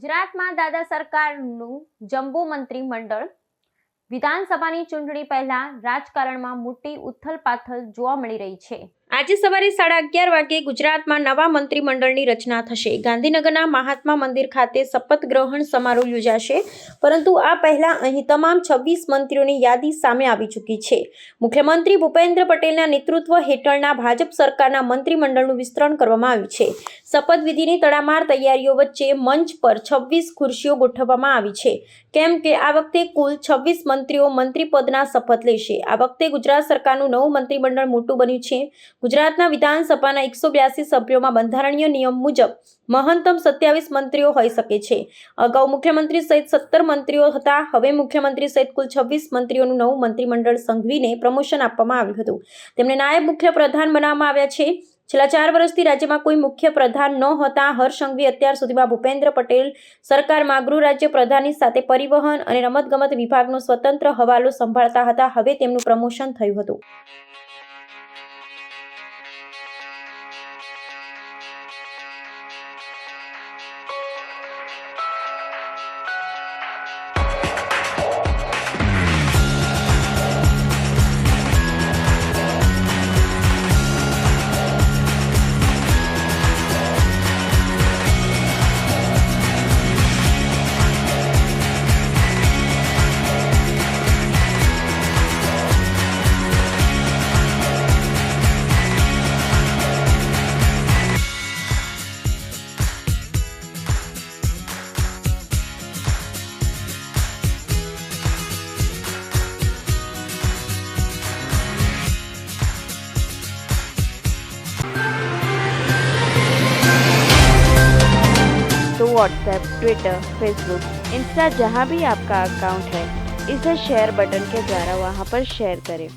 ગુજરાતમાં દાદા સરકારનું જમ્બો મંત્રીમંડળ વિધાનસભાની ચૂંટણી પહેલા રાજકારણમાં મોટી ઉથલપાથલ જોવા મળી રહી છે। આજે સવારે 11:30 વાગે ગુજરાતમાં નવા મંત્રીમંડળની રચના થશે। ગાંધીનગરના મહાત્મા મંદિર ખાતે શપથ ગ્રહણ સમારોહ યોજાશે, પરંતુ આ પહેલા અહીં તમામ 26 મંત્રીઓની યાદી સામે આવી ચૂકી છે। મુખ્યમંત્રી ભૂપેન્દ્ર પટેલના નેતૃત્વ હેઠળના ભાજપ સરકારના મંત્રીમંડળનું વિસ્તરણ કરવામાં આવ્યું છે। શપથવિધિની તડામાર તૈયારીઓ વચ્ચે મંચ પર 26 ખુરશીઓ ગોઠવવામાં આવી છે, કેમ કે આ વખતે કુલ 26 મંત્રીઓ મંત્રીપદના શપથ લેશે। આ વખતે ગુજરાત સરકારનું નવું મંત્રીમંડળ મોટું બન્યું છે। ગુજરાતના વિધાનસભાના 182 સભ્યોમાં બંધારણીય નિયમ મુજબ મહત્તમ 27 મંત્રીઓ હોઈ શકે છે। અગાઉ મુખ્યમંત્રી સહિત 17 મંત્રીઓ હતા। હવે મુખ્યમંત્રી સહિત કુલ 26 મંત્રીઓનું નવું મંત્રીમંડળ સંઘવીને પ્રમોશન આપવામાં આવ્યું હતું। તેમને નાયબ મુખ્યપ્રધાન બનાવવામાં આવ્યા છે। છેલ્લા 4 વર્ષથી રાજ્યમાં કોઈ મુખ્ય પ્રધાન નહોતા। હર્ષ સંઘવી અત્યાર સુધીમાં ભૂપેન્દ્ર પટેલ સરકારમાં ગૃહ રાજ્ય પ્રધાનની સાથે પરિવહન અને રમતગમત વિભાગનો સ્વતંત્ર હવાલો સંભાળતા હતા। હવે તેમનું પ્રમોશન થયું હતું। तो व्हाट्सएप, ट्विटर, फेसबुक, इंस्टा जहाँ भी आपका अकाउंट है, इसे शेयर बटन के द्वारा वहाँ पर शेयर करें।